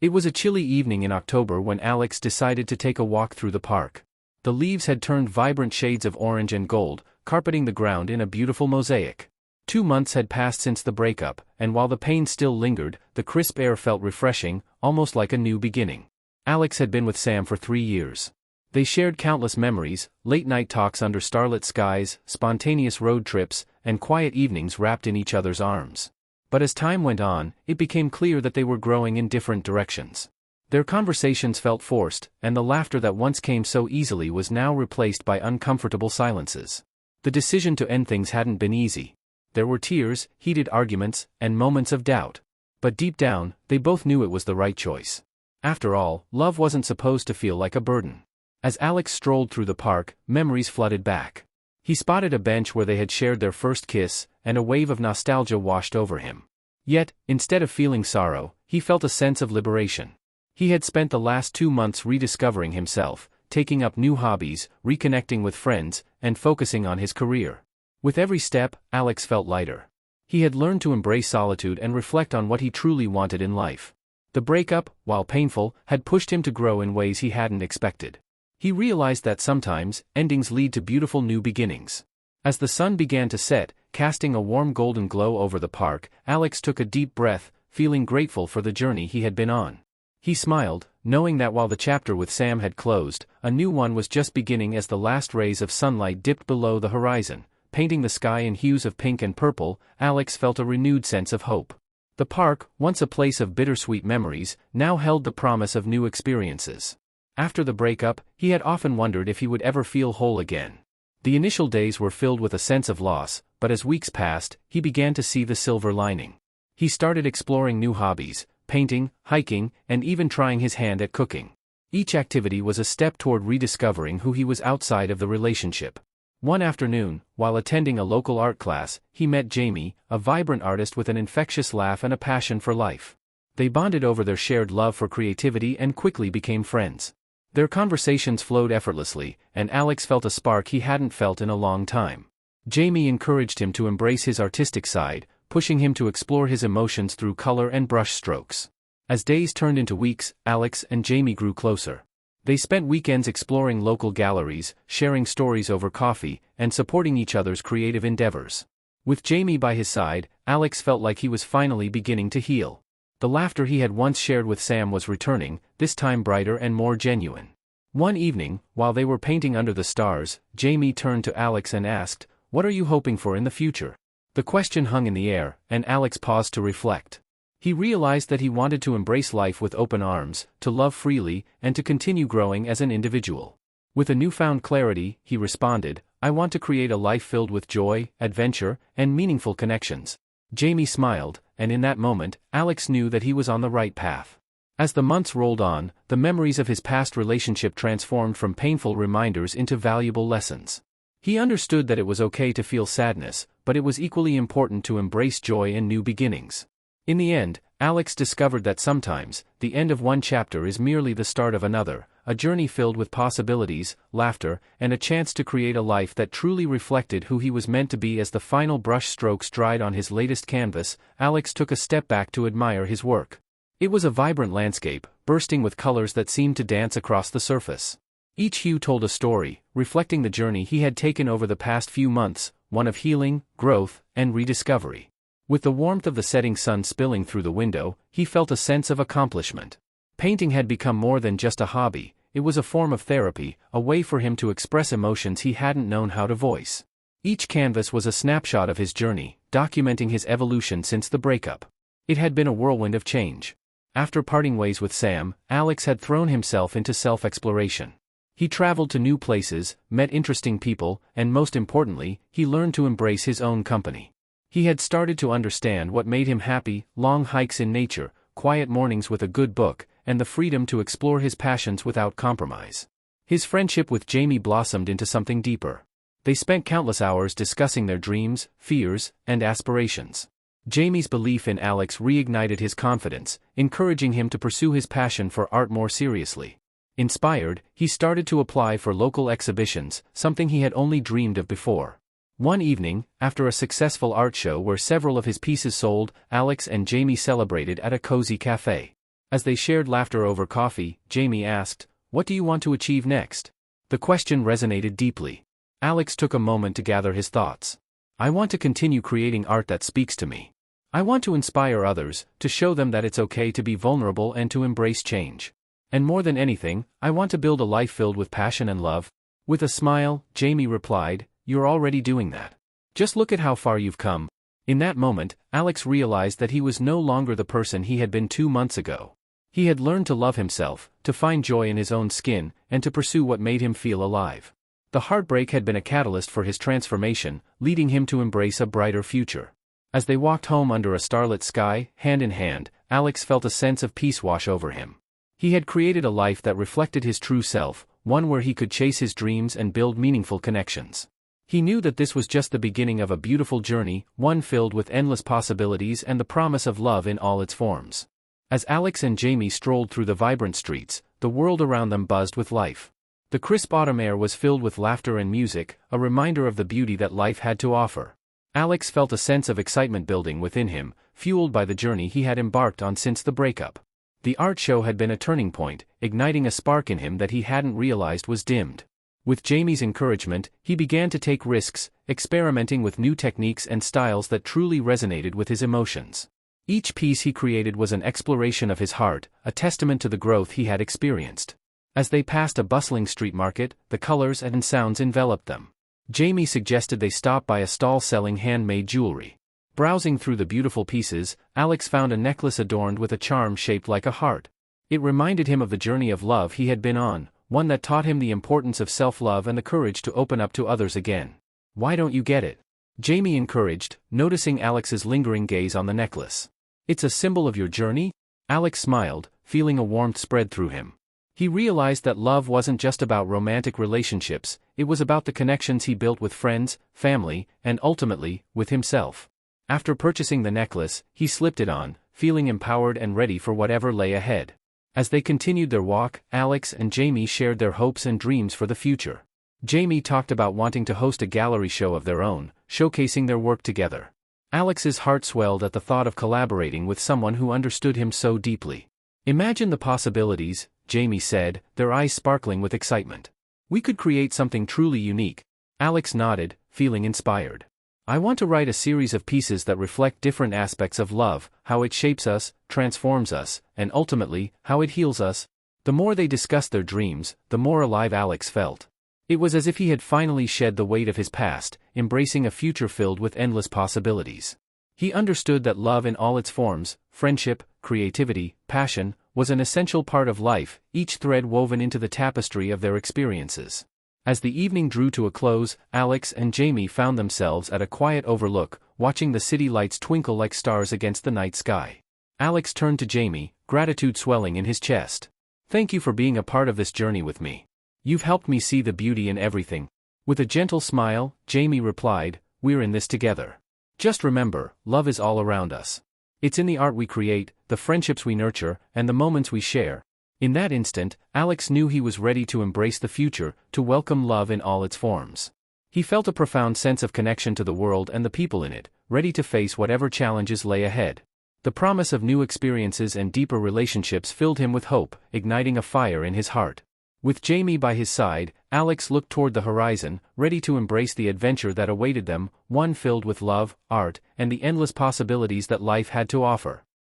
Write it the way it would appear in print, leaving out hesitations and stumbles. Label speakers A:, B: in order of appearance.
A: It was a chilly evening in October when Alex decided to take a walk through the park. The leaves had turned vibrant shades of orange and gold, carpeting the ground in a beautiful mosaic. 2 months had passed since the breakup, and while the pain still lingered, the crisp air felt refreshing, almost like a new beginning. Alex had been with Sam for 3 years. They shared countless memories, late-night talks under starlit skies, spontaneous road trips, and quiet evenings wrapped in each other's arms. But as time went on, it became clear that they were growing in different directions. Their conversations felt forced, and the laughter that once came so easily was now replaced by uncomfortable silences. The decision to end things hadn't been easy. There were tears, heated arguments, and moments of doubt. But deep down, they both knew it was the right choice. After all, love wasn't supposed to feel like a burden. As Alex strolled through the park, memories flooded back. He spotted a bench where they had shared their first kiss, and a wave of nostalgia washed over him. Yet, instead of feeling sorrow, he felt a sense of liberation. He had spent the last 2 months rediscovering himself, taking up new hobbies, reconnecting with friends, and focusing on his career. With every step, Alex felt lighter. He had learned to embrace solitude and reflect on what he truly wanted in life. The breakup, while painful, had pushed him to grow in ways he hadn't expected. He realized that sometimes, endings lead to beautiful new beginnings. As the sun began to set, casting a warm golden glow over the park, Alex took a deep breath, feeling grateful for the journey he had been on. He smiled, knowing that while the chapter with Sam had closed, a new one was just beginning as the last rays of sunlight dipped below the horizon, painting the sky in hues of pink and purple. Alex felt a renewed sense of hope. The park, once a place of bittersweet memories, now held the promise of new experiences. After the breakup, he had often wondered if he would ever feel whole again. The initial days were filled with a sense of loss, but as weeks passed, he began to see the silver lining. He started exploring new hobbies, painting, hiking, and even trying his hand at cooking. Each activity was a step toward rediscovering who he was outside of the relationship. One afternoon, while attending a local art class, he met Jamie, a vibrant artist with an infectious laugh and a passion for life. They bonded over their shared love for creativity and quickly became friends. Their conversations flowed effortlessly, and Alex felt a spark he hadn't felt in a long time. Jamie encouraged him to embrace his artistic side, pushing him to explore his emotions through color and brush strokes. As days turned into weeks, Alex and Jamie grew closer. They spent weekends exploring local galleries, sharing stories over coffee, and supporting each other's creative endeavors. With Jamie by his side, Alex felt like he was finally beginning to heal. The laughter he had once shared with Sam was returning, this time brighter and more genuine. One evening, while they were painting under the stars, Jamie turned to Alex and asked, "What are you hoping for in the future?" The question hung in the air, and Alex paused to reflect. He realized that he wanted to embrace life with open arms, to love freely, and to continue growing as an individual. With a newfound clarity, he responded, "I want to create a life filled with joy, adventure, and meaningful connections." Jamie smiled, and in that moment, Alex knew that he was on the right path. As the months rolled on, the memories of his past relationship transformed from painful reminders into valuable lessons. He understood that it was okay to feel sadness, but it was equally important to embrace joy and new beginnings. In the end, Alex discovered that sometimes, the end of one chapter is merely the start of another, a journey filled with possibilities, laughter, and a chance to create a life that truly reflected who he was meant to be. As the final brush strokes dried on his latest canvas, Alex took a step back to admire his work. It was a vibrant landscape, bursting with colors that seemed to dance across the surface. Each hue told a story, reflecting the journey he had taken over the past few months, one of healing, growth, and rediscovery. With the warmth of the setting sun spilling through the window, he felt a sense of accomplishment. Painting had become more than just a hobby. It was a form of therapy, a way for him to express emotions he hadn't known how to voice. Each canvas was a snapshot of his journey, documenting his evolution since the breakup. It had been a whirlwind of change. After parting ways with Sam, Alex had thrown himself into self-exploration. He traveled to new places, met interesting people, and most importantly, he learned to embrace his own company. He had started to understand what made him happy: long hikes in nature, quiet mornings with a good book, and the freedom to explore his passions without compromise. His friendship with Jamie blossomed into something deeper. They spent countless hours discussing their dreams, fears, and aspirations. Jamie's belief in Alex reignited his confidence, encouraging him to pursue his passion for art more seriously. Inspired, he started to apply for local exhibitions, something he had only dreamed of before. One evening, after a successful art show where several of his pieces sold, Alex and Jamie celebrated at a cozy cafe. As they shared laughter over coffee, Jamie asked, "What do you want to achieve next?" The question resonated deeply. Alex took a moment to gather his thoughts. "I want to continue creating art that speaks to me. I want to inspire others, to show them that it's okay to be vulnerable and to embrace change. And more than anything, I want to build a life filled with passion and love." With a smile, Jamie replied, "You're already doing that. Just look at how far you've come." In that moment, Alex realized that he was no longer the person he had been 2 months ago. He had learned to love himself, to find joy in his own skin, and to pursue what made him feel alive. The heartbreak had been a catalyst for his transformation, leading him to embrace a brighter future. As they walked home under a starlit sky, hand in hand, Alex felt a sense of peace wash over him. He had created a life that reflected his true self, one where he could chase his dreams and build meaningful connections. He knew that this was just the beginning of a beautiful journey, one filled with endless possibilities and the promise of love in all its forms. As Alex and Jamie strolled through the vibrant streets, the world around them buzzed with life. The crisp autumn air was filled with laughter and music, a reminder of the beauty that life had to offer. Alex felt a sense of excitement building within him, fueled by the journey he had embarked on since the breakup. The art show had been a turning point, igniting a spark in him that he hadn't realized was dimmed. With Jamie's encouragement, he began to take risks, experimenting with new techniques and styles that truly resonated with his emotions. Each piece he created was an exploration of his heart, a testament to the growth he had experienced. As they passed a bustling street market, the colors and sounds enveloped them. Jamie suggested they stop by a stall selling handmade jewelry. Browsing through the beautiful pieces, Alex found a necklace adorned with a charm shaped like a heart. It reminded him of the journey of love he had been on, one that taught him the importance of self-love and the courage to open up to others again. "Why don't you get it?" Jamie encouraged, noticing Alex's lingering gaze on the necklace. "It's a symbol of your journey?" Alex smiled, feeling a warmth spread through him. He realized that love wasn't just about romantic relationships, it was about the connections he built with friends, family, and ultimately, with himself. After purchasing the necklace, he slipped it on, feeling empowered and ready for whatever lay ahead. As they continued their walk, Alex and Jamie shared their hopes and dreams for the future. Jamie talked about wanting to host a gallery show of their own, showcasing their work together. Alex's heart swelled at the thought of collaborating with someone who understood him so deeply. "Imagine the possibilities," Jamie said, their eyes sparkling with excitement. "We could create something truly unique." Alex nodded, feeling inspired. "I want to write a series of pieces that reflect different aspects of love, how it shapes us, transforms us, and ultimately, how it heals us." The more they discussed their dreams, the more alive Alex felt. It was as if he had finally shed the weight of his past, embracing a future filled with endless possibilities. He understood that love in all its forms, friendship, creativity, passion, was an essential part of life, each thread woven into the tapestry of their experiences. As the evening drew to a close, Alex and Jamie found themselves at a quiet overlook, watching the city lights twinkle like stars against the night sky. Alex turned to Jamie, gratitude swelling in his chest. "Thank you for being a part of this journey with me. You've helped me see the beauty in everything." With a gentle smile, Jamie replied, "We're in this together. Just remember, love is all around us. It's in the art we create, the friendships we nurture, and the moments we share." In that instant, Alex knew he was ready to embrace the future, to welcome love in all its forms. He felt a profound sense of connection to the world and the people in it, ready to face whatever challenges lay ahead. The promise of new experiences and deeper relationships filled him with hope, igniting a fire in his heart. With Jamie by his side, Alex looked toward the horizon, ready to embrace the adventure that awaited them, one filled with love, art, and the endless possibilities that life had to offer.